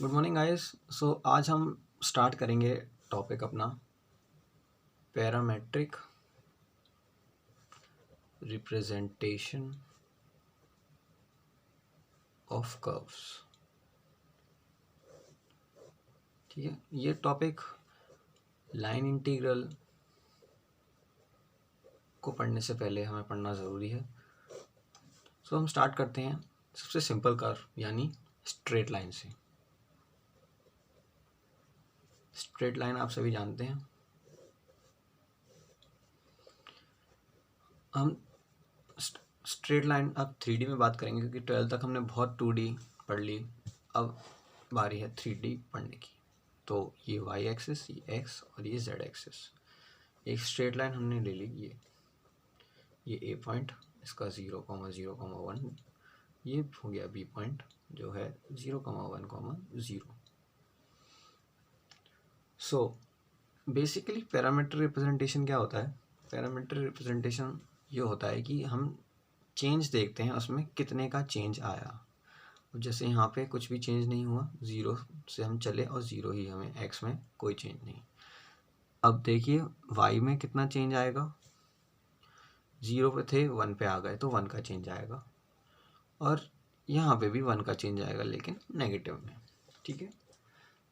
Good morning guys. सो आज हम start करेंगे टॉपिक अपना पैरामेट्रिक रिप्रेजेंटेशन ऑफ कर्व्स। ठीक है, ये टॉपिक लाइन इंटीग्रल को पढ़ने से पहले हमें पढ़ना ज़रूरी है। सो हम स्टार्ट करते हैं सबसे सिंपल कर्व यानी स्ट्रेट लाइन से। स्ट्रेट लाइन आप सभी जानते हैं। हम स्ट्रेट लाइन अब 3D में बात करेंगे क्योंकि 12th तक हमने बहुत 2D पढ़ ली। अब बारी है 3D पढ़ने की। तो ये y एक्सिस, ये x और ये z एक्सिस। एक स्ट्रेट लाइन हमने ले ली, ये a पॉइंट, इसका 0,0,1, ये हो गया b पॉइंट जो है 0,1,0। सो बेसिकली पैरामीटर रिप्रेजेंटेशन क्या होता है? पैरामीटर रिप्रेजेंटेशन ये होता है कि हम चेंज देखते हैं उसमें कितने का चेंज आया। जैसे यहाँ पे कुछ भी चेंज नहीं हुआ, 0 से हम चले और 0 ही हमें, x में कोई चेंज नहीं। अब देखिए y में कितना चेंज आएगा, 0 पे थे 1 पे आ गए तो 1 का चेंज आएगा, और यहाँ पे भी 1 का चेंज आएगा लेकिन नेगेटिव में। ठीक है।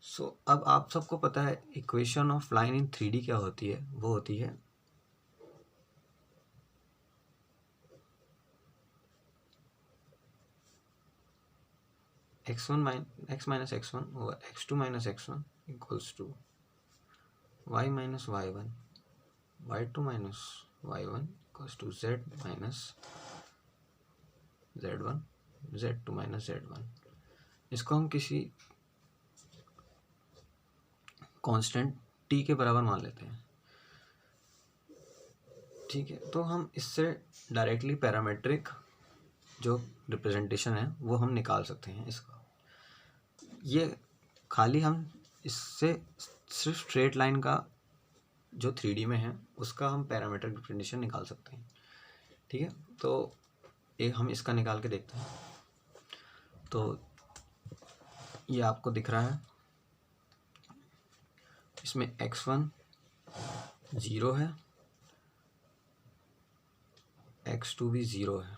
सो अब आप सबको पता है equation of line in 3D क्या होती है? वो होती है x1 minus x1 over x2 minus x1 equals to y minus y1, y2 minus y1 equals to z minus z1, z2 minus z1। इसको हम किसी कांस्टेंट t के बराबर मान लेते हैं। ठीक है, तो हम इससे डायरेक्टली पैरामेट्रिक जो रिप्रेजेंटेशन है वो हम निकाल सकते हैं। इसका ये खाली हम इससे सिर्फ स्ट्रेट लाइन का जो 3D में है उसका हम पैरामेट्रिक रिप्रेजेंटेशन निकाल सकते हैं। ठीक है, तो एक हम इसका निकाल के देखते हैं। तो ये आपको दिख रहा है, इसमें x1 0 है, x2 भी 0 है,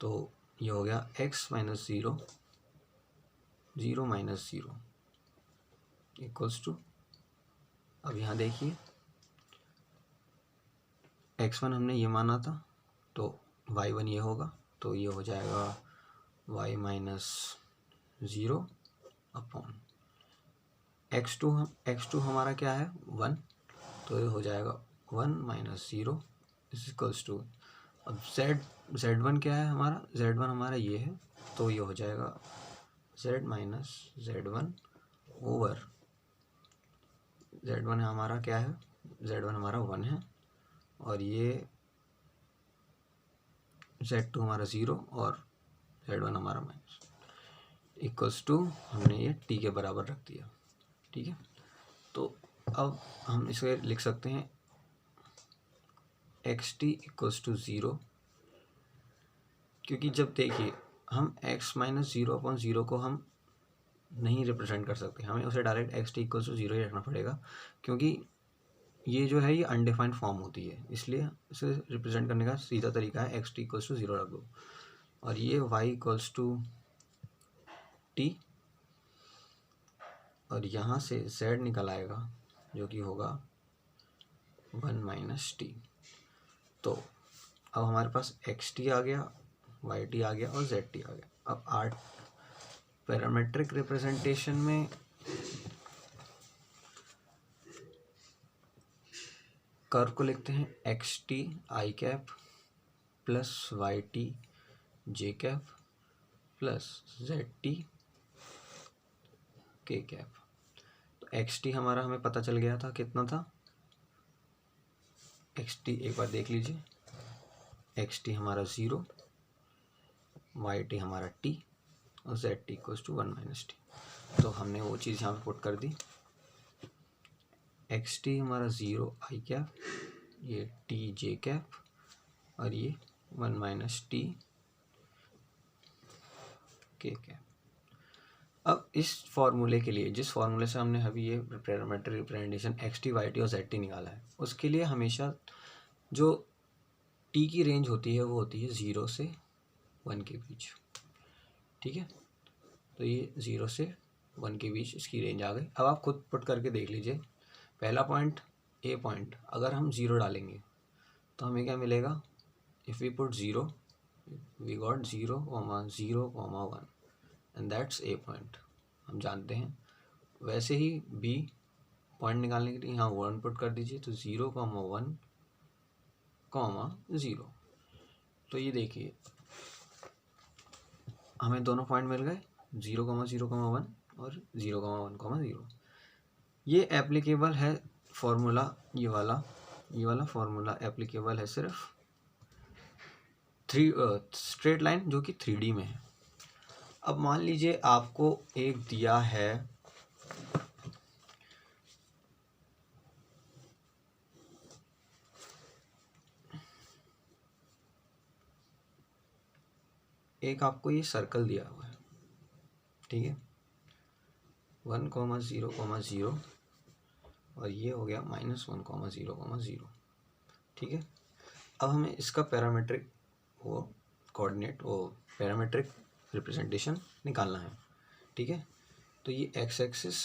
तो ये हो गया x minus 0, 0 minus 0 equals to, अब यहाँ देखिए x1 हमने ये माना था तो y1 ये होगा, तो ये हो जाएगा y माइनस 0 अपॉन x2 हमारा क्या है 1, तो ये हो जाएगा 1 माइनस 0 इज इक्वल्स टू, अब z1 क्या है हमारा, z1 हमारा ये है, तो ये हो जाएगा z minus z1 over z1 हमारा क्या है, z1 हमारा 1 है, और ये z2 हमारा 0 और z1 हमारा माइनस, इक्वल्स टू हमने ये t के बराबर रख दिया। ठीक है, तो अब हम इसे लिख सकते हैं xt इक्वल्स टू 0, क्योंकि जब देखिए हम x माइनस 0 अपॉन 0 को हम नहीं रिप्रेजेंट कर सकते, हमें उसे डायरेक्ट xt इक्वल्स टू 0 ही रखना पड़ेगा, क्योंकि ये जो है ये अनडिफाइंड फॉर्म होती है, इसलिए इसे रिप्रेजेंट करने का सीधा तरीका है xt इक्वल्स टू 0 रख दो, और ये y इक्वल्स टू t, और यहाँ से z निकल आएगा जो कि होगा 1 माइनस टी। तो अब हमारे पास xt आ गया, yt आ गया और zt आ गया। अब आर्ट पैरामेट्रिक रिप्रेजेंटेशन में कर्व को लिखते हैं xt i cap plus yt j cap plus zt k cap. तो xt हमारा हमें पता चल गया था, कितना था xt, एक बार देख लीजिए, xt हमारा 0, yt हमारा t और zt equals to 1 minus T. तो हमने वो चीज़ यहाँ पे पुट कर दी, xt हमारा 0 i कैप, ये t j कैप और ये 1 माइनस टी k कैप। अब इस फॉर्मूले के लिए, जिस फॉर्मूले से हमने अभी ये parametric representation X T Y T और जेड टी निकाला है, उसके लिए हमेशा जो टी की रेंज होती है वो होती है 0 से 1 के बीच। ठीक है, तो ये 0 से 1 के बीच इसकी रेंज आ गई। अब आप खुद पुट करके देख लीजिए, पहला पॉइंट ए पॉइंट अगर हम 0 डालेंगे तो हमें क्या मिलेगा, if we put 0 we got 0, 0, 1 and that's a point, हम जानते हैं। वैसे ही बी पॉइंट निकालने के लिए यहाँ 1 पुट कर दीजिए, तो 0, 1, 0। तो ये देखिए हमें दोनों पॉइंट मिल गए, 0, 0, 1 और 0, 1, 0। ये एप्लीकेबल है फॉर्मूला, ये वाला फॉर्मूला एप्लीकेबल है सिर्फ स्ट्रेट लाइन जो कि 3D में है। अब मान लीजिए आपको एक दिया है एक आपको ये सर्कल दिया हुआ है, ठीक है, 1, 0, 0 और ये हो गया -1, 0, 0। ठीक है, अब हमें इसका पैरामीट्रिक वो कोऑर्डिनेट वो पैरामीट्रिक रिप्रेजेंटेशन निकालना है। ठीक है, तो ये एक्स एक्सिस,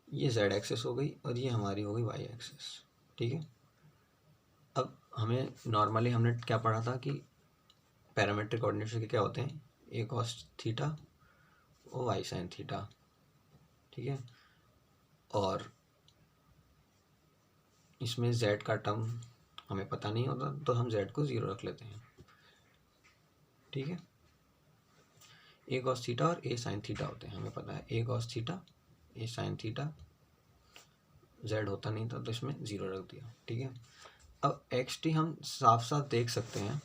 ये जेड एक्सिस हो गई और ये हमारी हो गई वाई एक्सिस। ठीक है, अब हमें नॉर्मली हमने क्या पढ़ा था कि पैरामीट्रिक कोऑर्डिनेट्स के क्या होते हैं, ए कॉस थीटा और वाई साइन थीटा। ठीक है, और इसमें z का टर्म हमें पता नहीं होता तो हम z को 0 रख लेते हैं। ठीक है, ए कॉस थीटा और ए साइन थीटा होते हैं, हमें पता है ए कॉस थीटा ए साइन थीटा, z होता नहीं था तो इसमें 0 रख दिया। ठीक है, अब एक्स टी हम साफ साफ देख सकते हैं,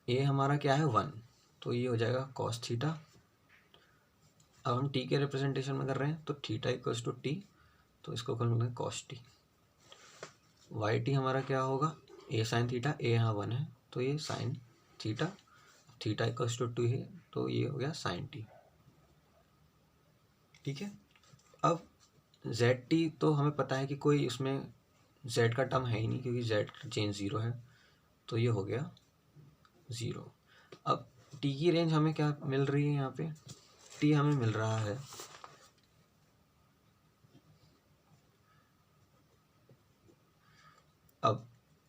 ए हमारा क्या है 1, तो ये हो जाएगा कॉस थीटा। अब हम टी के रिप्रेजेंटेशन में कर रहे हैं तो थीटा इक्वल्स टू टी, तो इसको कर लेंगे कॉस टी। वाई टी हमारा क्या होगा, ए साइन थीटा, ए यहाँ 1 है तो ये sine theta, theta equals to 2 है तो ये हो गया साइन टी। ठीक है, अब जेड टी तो हमें पता है कि कोई इसमें जेड का टर्म है ही नहीं क्योंकि जेड चेंज 0 है, तो ये हो गया 0। अब टी की रेंज हमें क्या मिल रही है, यहाँ पे टी हमें मिल रहा है अब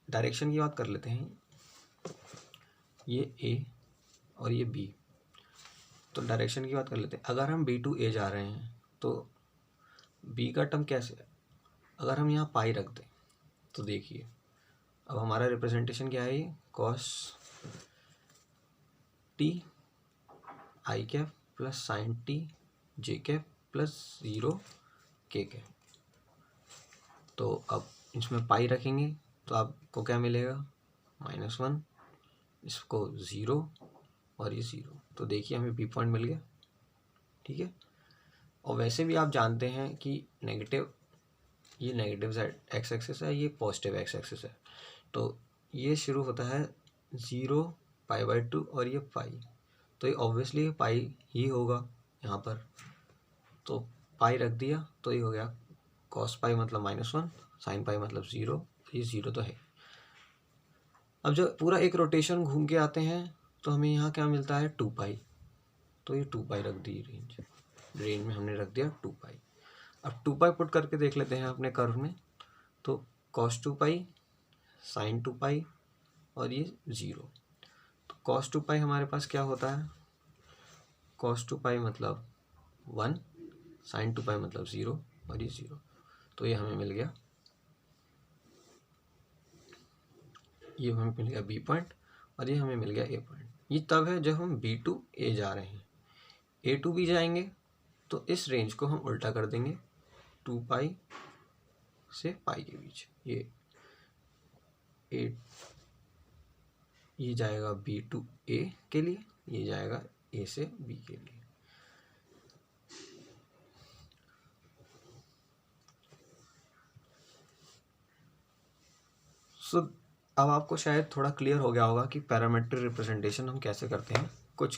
डायरेक्शन की बात कर लेते हैं, ये ए और ये बी, तो डायरेक्शन की बात कर लेते हैं। अगर हम बी टू ए जा रहे हैं तो बी का टर्म कैसे है, अगर हम यहाँ पाई रख दें तो देखिए अब हमारा रिप्रेजेंटेशन क्या है, ये cos T I cap plus sign T J cap plus 0 के कैप। तो अब इसमें पाई रखेंगे तो आपको क्या मिलेगा, -1, इसको 0 और ये 0, तो देखिए हमें बी पॉइंट मिल गया। ठीक है, और वैसे भी आप जानते हैं कि नेगेटिव, ये नेगेटिव एक्स एक्सिस है, ये पॉजिटिव एक्स एक्सिस है, तो ये शुरू होता है 0 π/2 और ये पाई, तो ये ऑब्वियसली पाई ही होगा यहाँ पर, तो पाई रख दिया तो ये हो गया कॉस पाई मतलब -1, साइन पाई मतलब 0, ये 0 तो है। अब जब पूरा एक रोटेशन घूम के आते हैं तो हमें यहाँ क्या मिलता है 2 पाई, तो ये 2 पाई रख दी रेंज में हमने रख दिया 2 पाई। अब 2 पाई पुट करके देख लेते हैं अपने कर्व में, तो कॉस 2 पाई साइन 2 पाई और ये 0, तो कॉस 2 पाई हमारे पास क्या होता है, कॉस 2 पाई मतलब 1, साइन 2 पाई मतलब 0 और ये 0, तो ये हमें मिल गया, ये हमें मिल गया बी पॉइंट और ये हमें मिल गया ए पॉइंट। ये तब है जब हम बी टू ए जा रहे हैं, ए टू बी जाएंगे तो इस रेंज को हम उल्टा कर देंगे, 2 पाई से पाई के बीच, ये जाएगा बी टू ए के लिए, ये जाएगा ए से बी के लिए। सो अब आपको शायद थोड़ा क्लियर हो गया होगा कि पैरामेट्रिक रिप्रेजेंटेशन हम कैसे करते हैं कुछ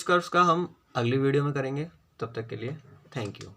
कर्व्स का हम अगली वीडियो में करेंगे। तब तक के लिए थैंक यू।